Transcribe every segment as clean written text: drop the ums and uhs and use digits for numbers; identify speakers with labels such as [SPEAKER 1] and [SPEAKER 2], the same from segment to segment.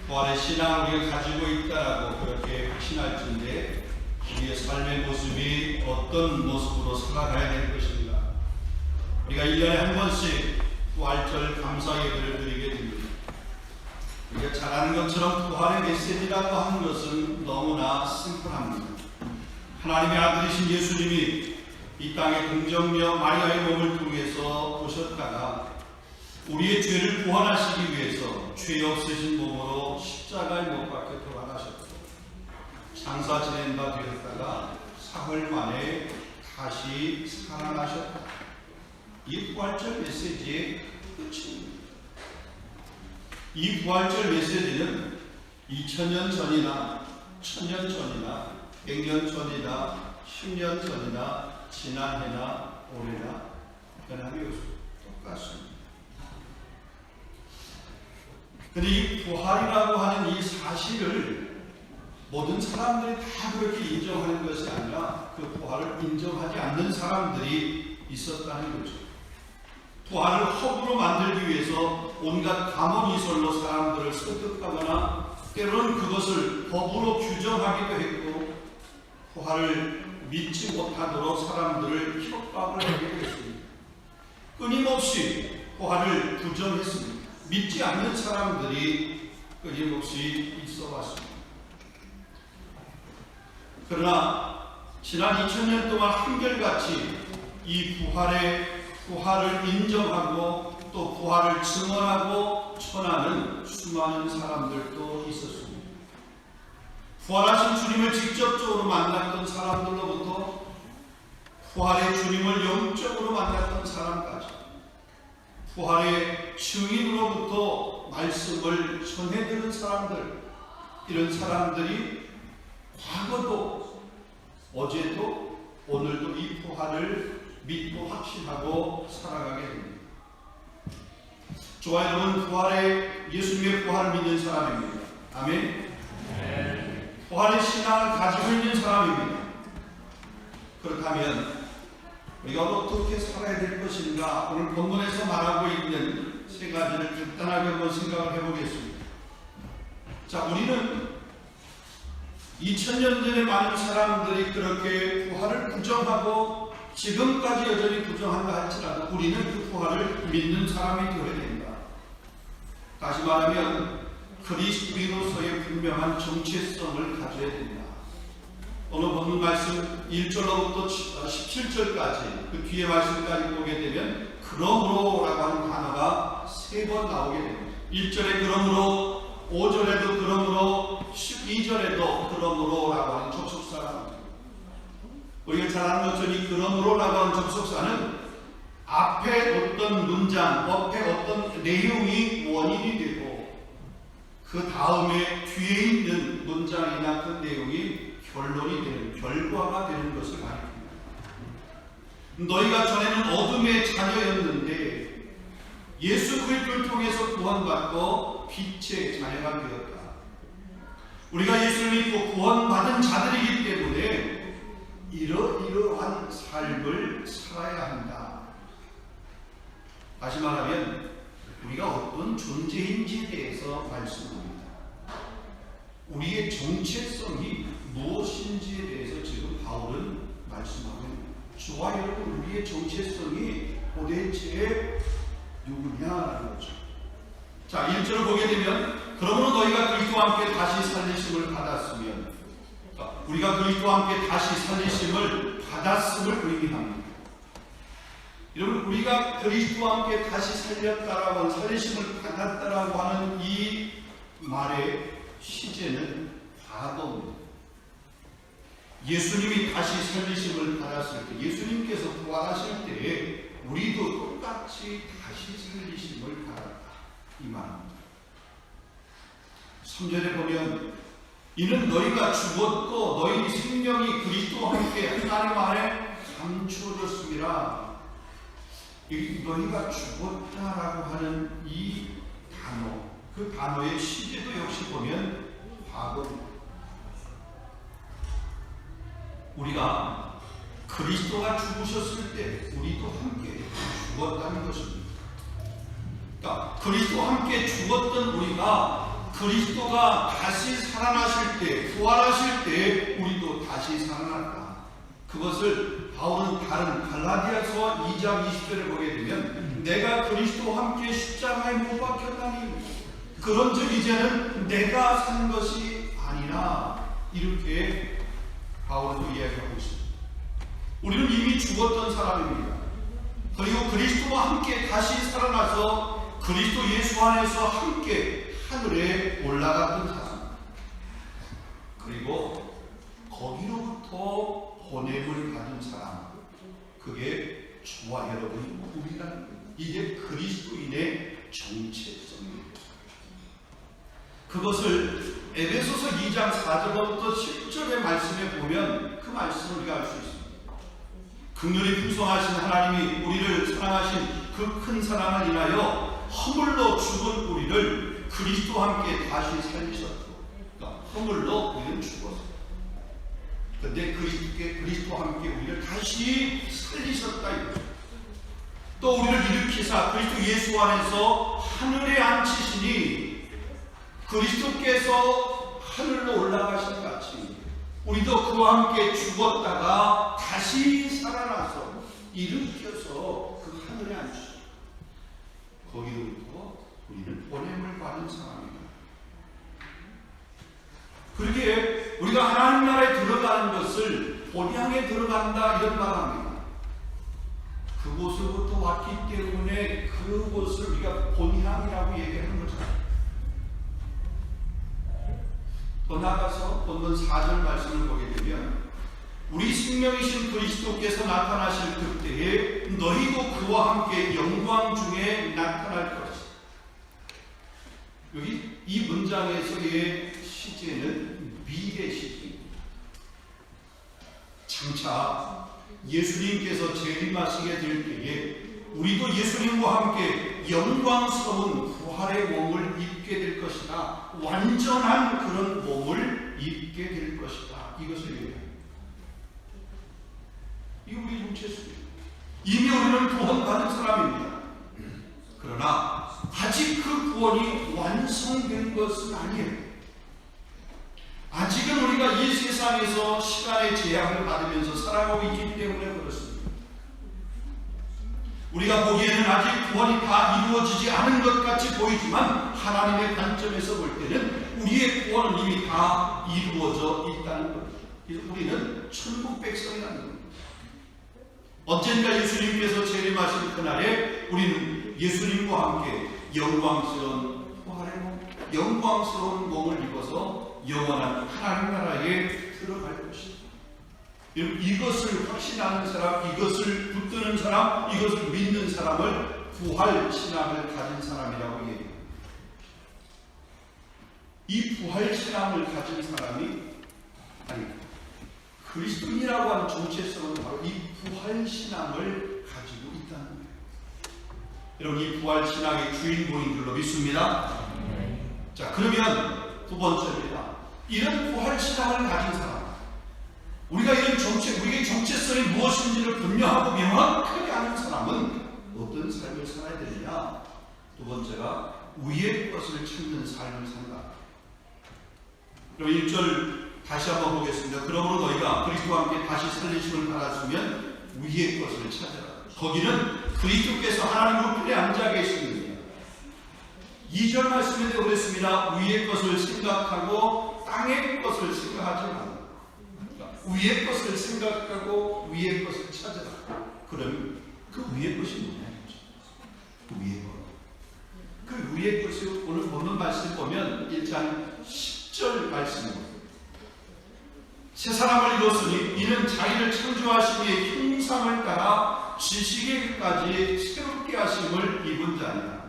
[SPEAKER 1] 부활의 신앙을 우리가 가지고 있다라고 그렇게 확신할진데 우리의 삶의 모습이 어떤 모습으로 살아가야 될 것인가. 우리가 1년에 한 번씩 부활절 감사 예배를 드리게 됩니다. 우리가 잘 아는 것처럼 부활의 메시지라고 하는 것은 너무나 심플합니다. 하나님의 아들이신 예수님이 이 땅에 동정녀 마리아의 몸을 통해서 오셨다가 우리의 죄를 구원하시기 위해서 죄 없으신 몸으로 십자가에 못 박혀 돌아가셨고 장사 지낸 바 되었다가 사흘 만에 다시 살아나셨다. 이 부활절 메시지의 끝입니다. 이 부활절 메시지는 2000년 전이나 1000년 전이나 100년 전이나 10년 전이나 지난해나 올해나 변함이 똑같습니다. 근데 이 부활이라고 하는 이 사실을 모든 사람들이 다 그렇게 인정하는 것이 아니라 그 부활을 인정하지 않는 사람들이 있었다는 거죠. 부활을 허구로 만들기 위해서 온갖 가문이설로 사람들을 설득하거나 때로는 그것을 법으로 규정하기도 했고 부활을 믿지 못하도록 사람들을 협박을 하기도 했습니다. 끊임없이 부활을 부정했습니다. 믿지 않는 사람들이 끊임없이 있어 왔습니다. 그러나 지난 2000년 동안 한결같이 이 부활을 인정하고 또 부활을 증언하고 전하는 수많은 사람들도 있었습니다. 부활하신 주님을 직접적으로 만났던 사람들로부터 부활의 주님을 영적으로 만났던 사람까지 부활의 증인으로부터 말씀을 전해드는 사람들, 이런 사람들이 과거도 어제도 오늘도 이 부활을 믿고 확신하고 살아가게 됩니다. 저와 여러분 예수님의 부활을 믿는 사람입니다. 아멘. 부활의 신앙을 가지고 있는 사람입니다. 그렇다면 우리가 어떻게 살아야 될 것인가, 오늘 본문에서 말하고 있는 세 가지를 간단하게 한번 생각을 해보겠습니다. 자, 우리는 2000년 전에 많은 사람들이 그렇게 부활을 부정하고 지금까지 여전히 부정한다 할지라도 우리는 그 부활을 믿는 사람이 되어야 됩니다. 다시 말하면 그리스도인으로서의 분명한 정체성을 가져야 됩니다. 오늘 본문 말씀 1절로부터 17절까지 그 뒤에 말씀까지 보게 되면 그러므로 라고 하는 단어가 3번 나오게 됩니다. 1절에 그러므로, 5절에도 그러므로, 12절에도 그러므로 라고 하는 접속사가 나옵니다. 우리가 잘 아는 것처럼 이 그러므로 라고 하는 접속사는 앞에 어떤 문장, 앞에 어떤 내용이 원인이 되고 그 다음에 뒤에 있는 문장이나 그 내용이 결론이 되는, 결과가 되는 것을 가리킵니다. 너희가 전에는 어둠의 자녀였는데 예수 그리스도를 통해서 구원받고 빛의 자녀가 되었다. 우리가 예수를 믿고 구원받은 자들이기 때문에 이러이러한 삶을 살아야 한다. 다시 말하면 우리가 어떤 존재인지에 대해서 말씀합니다. 우리의 정체성이 무엇인지에 대해서 지금 바울은 말씀하고 있습니다. 저와 여러분, 우리의 정체성이 도대체 누구냐라는 거죠. 자, 1절을 보게 되면 그러므로 너희가 그리스도와 함께 다시 살리심을 받았으면, 우리가 그리스도와 함께 다시 살리심을 받았음을 의미합니다. 여러분, 우리가 그리스도와 함께 다시 살렸다라고, 살리심을 받았다라고 하는 이 말의 시제는 과거입니다. 예수님이 다시 살리심을 받았을 때, 예수님께서 부활하실 때에 우리도 똑같이 다시 살리심을 받았다, 이 말입니다. 3절에 보면 이는 너희가 죽었고 너희 생명이 그리스도와 함께 하나님 안에 감추어졌습니다. 너희가 죽었다라고 하는 이 단어, 그 단어의 시제도 역시 보면 과거입니다. 우리가 그리스도가 죽으셨을 때 우리도 함께 죽었다는 것입니다. 그러니까 그리스도와 함께 죽었던 우리가 그리스도가 다시 살아나실 때, 부활하실 때 우리도 다시 살아났다. 그것을 바울은 다른 갈라디아서 2장 20절에 보게 되면 내가 그리스도와 함께 십자가에 못 박혔다니 그런즉 이제는 내가 산 것이 아니라 이렇게 바울은 또 이야기하고 있습니다. 우리는 이미 죽었던 사람입니다. 그리고 그리스도와 함께 다시 살아나서 그리스도 예수 안에서 함께 하늘에 올라갔던 사람, 그리고 거기로부터 보냄을 받은 사람, 그게 저와 여러분이 우리라는 거예요. 이게 그리스도인의 정체성입니다. 그것을 에베소서 2장 4절부터 10절의 말씀에 보면 그 말씀을 우리가 알 수 있습니다. 긍휼이 풍성하신 하나님이 우리를 사랑하신 그 큰 사랑을 인하여 허물로 죽은 우리를 그리스도와 함께 다시 살리셨고, 그러니까 허물로 우리는 죽었어요. 그런데 그리스도와 함께 우리를 다시 살리셨다 이거죠. 또 우리를 일으키사 그리스도 예수 안에서 하늘에 앉히시니 그리스도께서 하늘로 올라가신 같이 우리도 그와 함께 죽었다가 다시 살아나서 일으켜서 그 하늘에 앉히시고 거기로부터 우리는 보냄을 받은 사람입니다. 그러기에 우리가 하나님 나라에 들어가는 것을 본향에 들어간다 이런 말합니다. 그곳으로부터 왔기 때문에 그곳을 우리가 본향이라고 얘기하는 거죠. 더 나아가서 본문 4절 말씀을 보게 되면 우리 생명이신 그리스도께서 나타나실 그때에 너희도 그와 함께 영광 중에 나타날 것이다. 여기 이 문장에서의 시제는 미래 시제입니다. 장차 예수님께서 재림하시게 될 때에 우리도 예수님과 함께 영광스러운 부활의 몸을 입게 될 것이다. 완전한 그런 몸을 입게 될 것이다. 이것을 얘기합니다. 이게 우리 정체성입니다. 이미 우리는 구원받은 사람입니다. 그러나 아직 그 구원이 완성된 것은 아니에요. 아직은 우리가 이 세상에서 시간의 제약을 받으면서 살아가고 있기 때문에 그렇습니다. 우리가 보기에는 아직 구원이 다 이루어지지 않은 것 같이 보이지만 하나님의 관점에서 볼 때는 우리의 구원은 이미 다 이루어져 있다는 겁니다. 그래서 우리는 천국 백성이라는 겁니다. 언젠가 예수님께서 재림하실 그날에 우리는 예수님과 함께 영광스러운 부활의 몸, 영광스러운 몸을 입어서 영원한 하나님 나라에 들어갈 것입니다. 이것을 확신하는 사람, 이것을 붙드는 사람, 이것을 믿는 사람을 부활 신앙을 가진 사람이라고 얘기합니다. 이 부활 신앙을 가진 사람이 그리스도인이라고 하는 정체성은 바로 이 부활 신앙을 가지고 있다는 거예요. 여러분, 이 부활 신앙의 주인공인 줄로 믿습니다. 자, 그러면 두 번째입니다. 이런 부활 신앙을 가진 사람, 우리가 이런 우리의 정체성이 무엇인지를 분명하고 명확하게 아는 사람은 어떤 삶을 살아야 되느냐? 두 번째가 위의 것을 찾는 삶을 산다. 그럼 1절 다시 한번 보겠습니다. 그러므로 너희가 그리스도와 함께 다시 살리심을 받았으면 위의 것을 찾아라. 거기는 그리스도께서 하나님 우편에 앉아 계십니다. 2절 말씀에 되어 그랬습니다. 위의 것을 생각하고 땅의 것을 생각하지 말라. 위의 것을 생각하고 위의 것을 찾아라. 그럼 그 위의 것이 뭐냐? 그 위의 것. 그 위의 것이 오늘 보는 말씀 보면 1장 10절 말씀입니다. 새 사람을 이뤘으니 이는 자기를 창조하신 이의 형상을 따라 지식에까지 새롭게 하심을 입은 자니라.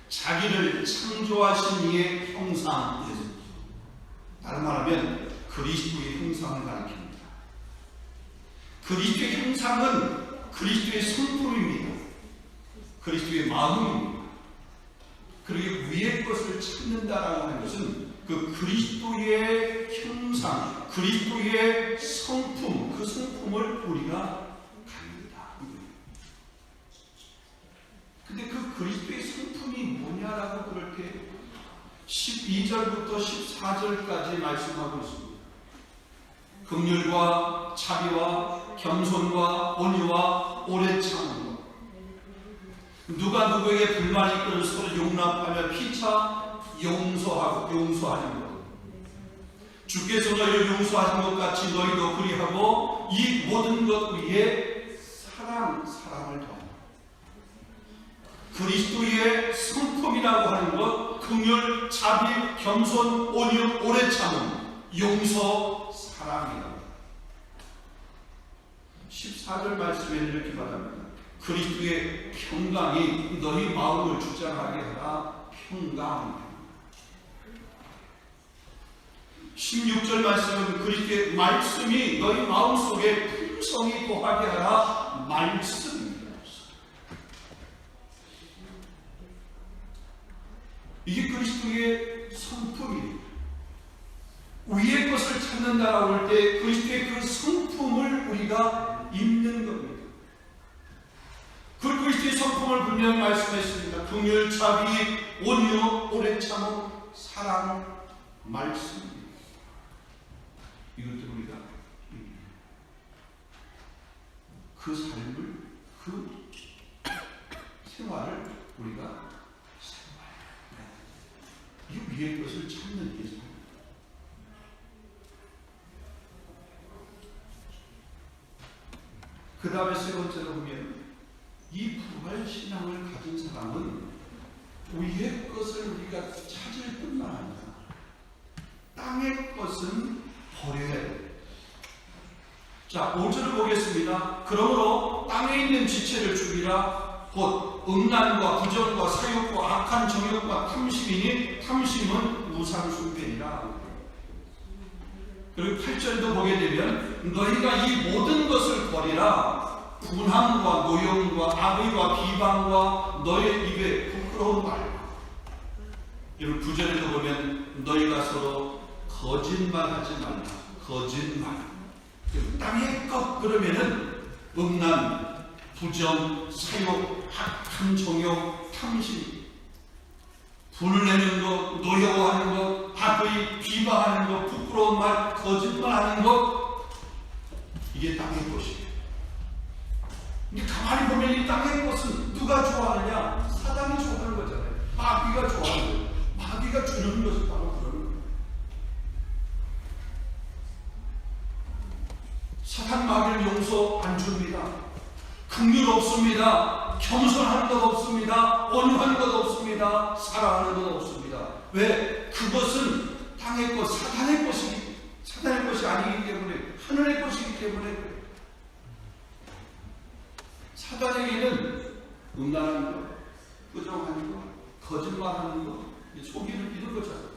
[SPEAKER 1] 자기를 창조하신 이의 형상, 다른 말하면 그리스도의 형상을 가리킵니다. 그리스도의 형상은 그리스도의 성품입니다. 그리스도의 마음입니다. 그리고 위의 것을 찾는다라고 하는 것은 그 그리스도의 형상, 그리스도의 성품, 그 성품을 우리가 갑니다. 근데 그 그리스도의 성품이 뭐냐라고 그렇게 12절부터 14절까지 말씀하고 있습니다. 긍휼과 자비와 겸손과 온유와 오래 참음과 누가 누구에게 불만이 있거든 서로 용납하며 피차 용서하는 것. 주께서 너희를 용서하신 것 같이 너희도 그리하고 이 모든 것 위에 사랑을 더하라. 그리스도의 성품이라고 하는 것, 긍휼, 자비, 겸손, 온유, 오래 참음, 용서, 사랑이다. 14절 말씀에 이렇게 말합니다. 그리스도의 평강이 너희 마음을 주장하게 하라. 평강. 16절 말씀은 그리스도의 말씀이 너희 마음속에 품성이 더하게 하라. 말씀입니다. 이게 그리스도의 성품이에요. 위의 것을 찾는다라고 할 때 그리스도의 그 성품을 우리가 입는 겁니다. 그 그리스도의 성품을 분명히 말씀했습니다. 긍휼, 자비, 온유, 오래 참음, 사랑, 말씀입니다. 이것들 우리가 그 삶을, 그 생활을 우리가 이 위의 것을 찾는 게 삶입니다. 그 다음에 세 번째로 보면 이 부활 신앙을 가진 사람은 위의 것을 우리가 찾을 뿐만 아니라 땅의 것은 버려야 돼요. 자, 5절을 보겠습니다. 그러므로 땅에 있는 지체를 죽이라. 곧 음란과 부정과 사욕과 악한 정욕과 탐심이니 탐심은 우상숭배니라. 그리고 8절도 보게 되면 너희가 이 모든 것을 버리라. 분함과 노용과 악의와 비방과 너의 입에 부끄러운 말. 여러분 9절에도 보면 너희가 서로 거짓말하지 말라. 거짓말. 땅의 것 그러면은 음란, 부정, 사욕, 악한 정욕, 탐심, 분을 내는 것, 노여워하는 것, 악의, 비방하는 것, 부끄러운 말, 거짓말하는 것, 이게 땅의 것이에요. 근데 가만히 보면 이 땅의 것은 누가 좋아하느냐? 사단이 좋아하는 거잖아요. 마귀가 좋아하는 거예요. 마귀가 주는 것이 바로 그런 거예요. 사단 마귀를 용서 안 줍니다. 긍휼 없습니다. 겸손하는 것 없습니다. 온유한 것 없습니다. 사랑하는 것 없습니다. 왜? 그것은 땅의 것, 사단의 것이 아니기 때문에, 하늘의 것이기 때문에 그래요. 사단에게는 음란한 것, 부정하는 것, 거짓말하는 것, 속이는 이런 거잖아요.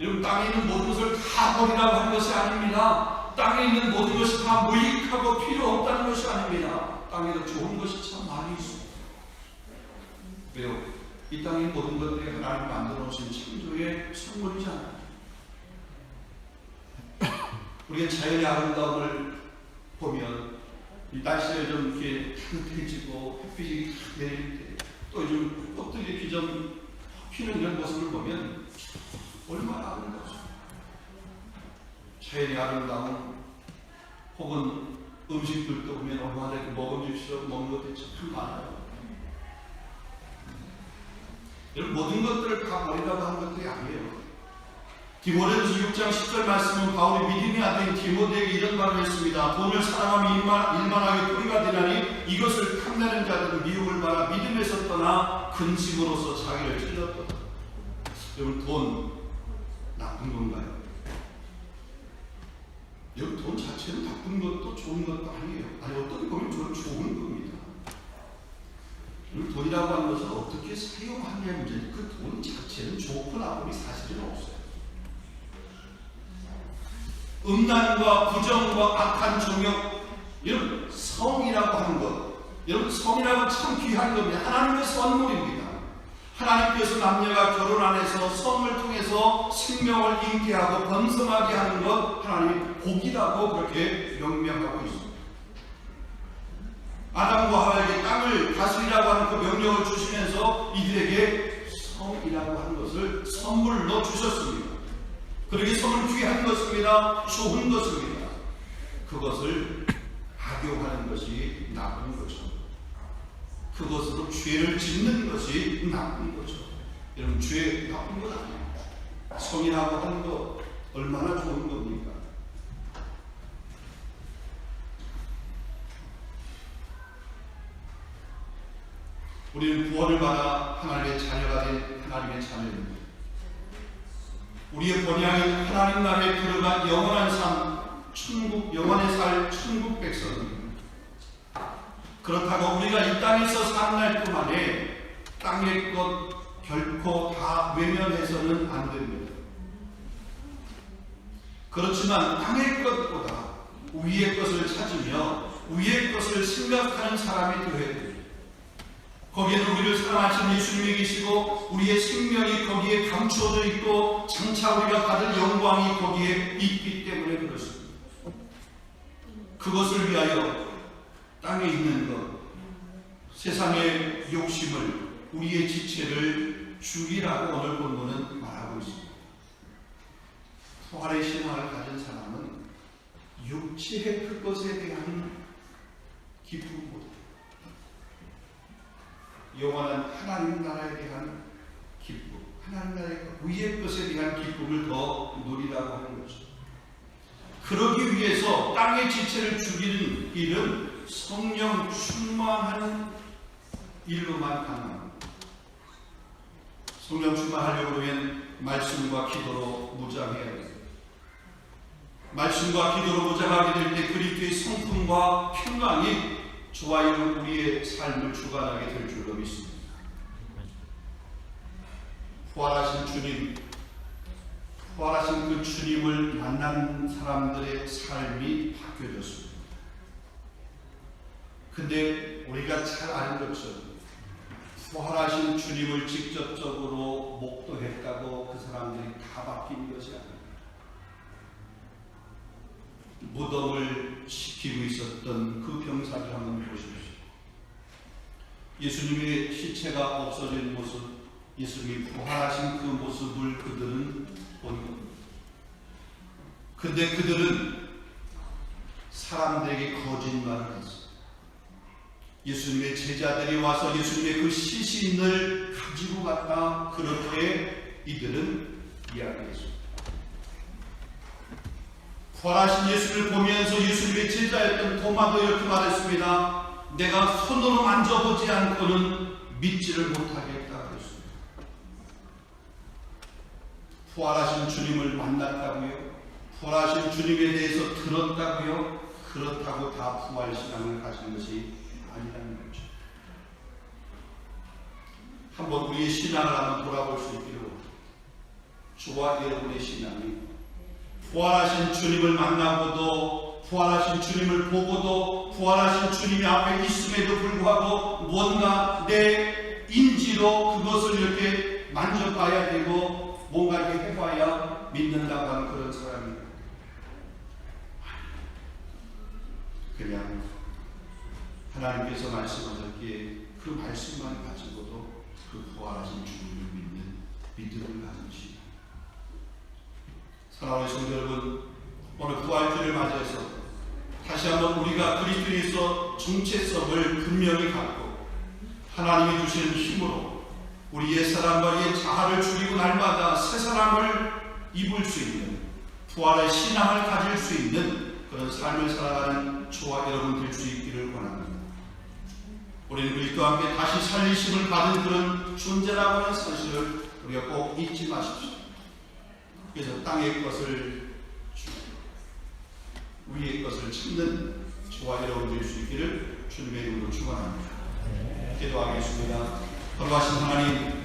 [SPEAKER 1] 여러분, 땅에 있는 모든 것을 다 버리라고 하는 것이 아닙니다. 땅에 있는 모든 것이 다 무익하고 필요 없다는 것이 아닙니다. 땅에도 좋은 것이 참 많이 있습니다. 왜요? 이 땅의 모든 것들이 하나님 만들어 놓으신 창조의 선물이잖아요. 우리가 자연의 아름다움을 보면 이 날씨가 좀 이렇게 따뜻해지고 햇빛이 탁 내릴 때 또 요즘 꽃들이 이렇게 좀 피는 이런 모습을 보면 얼마나 아름답죠. 자연의 아름다움 혹은 음식들도 보면 얼마나 이렇게 먹음직스러운 먹는 것들이 참 많아요. 여러분 모든 것들을 다 버리라고 하는 것들이 아니에요. 디모데전서 6장 10절 말씀은 바울이 믿음의 아들인 디모데에게 이런 말을 했습니다. 돈을 사랑하며 일만하게 뿌리가 되나니 이것을 탐내는 자들은 미움을 받아 믿음에서 떠나 근심으로서 자기를 찔렀다. 여러분 돈 나쁜 건가요? 여러분 돈 자체는 나쁜 것도 좋은 것도 아니에요. 아니 어떤 보면 저는 좋은 겁니다. 여러분 돈이라고 하는 것은 어떻게 사용하느냐의 문제지 그 돈 자체는 좋고 나쁨이 사실은 없어요. 음란과 부정과 악한 정욕, 여러분 성이라고 하는 것, 여러분 성이라고 참 귀한 겁니다. 하나님의 선물입니다. 하나님께서 남녀가 결혼 안에서 성을 통해서 생명을 잉태하고 번성하게 하는 것 하나님이 복이라고 그렇게 명명하고 있습니다. 아담과 하와에게 땅을 다스리라고 하는 그 명령을 주시면서 이들에게 성이라고 하는 것을 선물로 주셨습니다. 그러기 성은 귀한 것입니다. 좋은 것입니다. 그것을 악용하는 것이 나쁜 거죠. 그것으로 죄를 짓는 것이 나쁜 거죠. 여러분, 죄 나쁜 것 아니에요. 성이라고 하는 것 얼마나 좋은 겁니까? 우리는 구원을 받아 하나님의 자녀가 된 하나님의 자녀입니다. 우리의 본향인 하나님 나라에 들어간 영원한 삶, 천국, 영원에 살 천국 백성입니다. 그렇다고 우리가 이 땅에서 사는 날 동안에 땅의 것 결코 다 외면해서는 안 됩니다. 그렇지만 땅의 것보다 위의 것을 찾으며 위의 것을 생각하는 사람이 되어야 됩니다. 거기에는 우리를 사랑하신 예수님이 계시고 우리의 생명이 거기에 감춰져 있고 장차 우리가 받을 영광이 거기에 있기 때문에 그렇습니다. 그것을 위하여 땅에 있는 것, 세상의 욕심을, 우리의 지체를 죽이라고 오늘 본문은 말하고 있습니다. 부활의 신앙을 가진 사람은 육체의 그것에 대한 기쁨보다 영원한 하나님 나라에 대한 기쁨, 하나님 나라의 위의 것에 대한 기쁨을 더 누리라고 하는 거죠. 그러기 위해서 땅의 지체를 죽이는 일은 성령 충만한 일로만 가능합니다. 성령 충만하려고 하면 말씀과 기도로 무장해야 됩니다. 말씀과 기도로 무장하게 될 때 그리스도의 성품과 평강이 주와 이룬 우리의 삶을 주관하게 될 줄로 믿습니다. 부활하신 주님, 부활하신 그 주님을 만난 사람들의 삶이 바뀌어졌습니다. 근데 우리가 잘 아는 것처럼 부활하신 주님을 직접적으로 목도했다고 그 사람들이 다 바뀐 것이 아닙니다. 무덤을 지키고 있었던 그 병사를 한번 보십시오. 예수님의 시체가 없어진 모습, 예수님이 부활하신 그 모습을 그들은 본 겁니다. 근데 그들은 사람들에게 거짓말을 했어요. 예수님의 제자들이 와서 예수님의 그 시신을 가지고 갔다, 그렇게 이들은 이야기했습니다. 부활하신 예수를 보면서 예수님의 제자였던 도마도 이렇게 말했습니다. 내가 손으로 만져보지 않고는 믿지를 못하겠다 그랬습니다. 부활하신 주님을 만났다고요? 부활하신 주님에 대해서 들었다고요? 그렇다고 다 부활신앙을 가진 것이 아니라는 거죠. 한번 우리의 신앙을 한번 돌아볼 수 있기를 저와 여러분의 신앙이 부활하신 주님을 만나고도, 부활하신 주님을 보고도, 부활하신 주님이 앞에 있음에도 불구하고 뭔가 내 인지로 그것을 이렇게 만져봐야 되고 뭔가 이렇게 해봐야 믿는다고 하는 그런 사람입니다. 그냥 하나님께서 말씀하셨기에 그 말씀만 가지고도 그 부활하신 주님을 믿는 믿음을 가진 시. 사랑하는 성도 여러분, 오늘 부활주를 맞이해서 다시 한번 우리가 그리스도에서 정체성을 분명히 갖고 하나님이 주시는 힘으로 우리 옛사람과 옛 자아를 죽이고 날마다 새 사람을 입을 수 있는, 부활의 신앙을 가질 수 있는 그런 삶을 살아가는 저와 여러분 될 수 있기를 원합니다. 우리는 그리스도와 함께 다시 살리심을 받은 그런 존재라고 하는 사실을 우리가 꼭 잊지 마십시오. 그래서 땅의 것을 위의 것을 찾는 저와 여러분 될 수 있기를 주님의 이름으로 축원합니다. 기도하겠습니다. 거룩하신 하나님,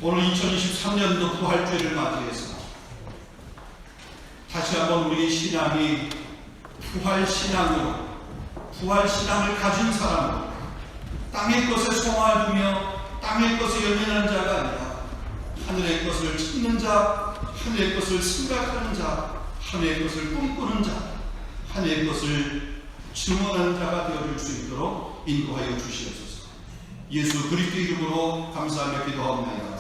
[SPEAKER 1] 오늘 2023년도 부활주의를 맞이해서 다시 한번 우리의 신앙이 부활신앙으로, 부활신앙을 가진 사람으로 땅의 것에 소망을 두며 땅의 것에 연연하는 자가 아니라 하늘의 것을 찾는 자, 하늘의 것을 생각하는 자, 하늘의 것을 꿈꾸는 자, 하늘의 것을 증언하는 자가 되어줄 수 있도록 인도하여 주시옵소서. 예수 그리스도 이름으로 감사하며 기도하옵나이다.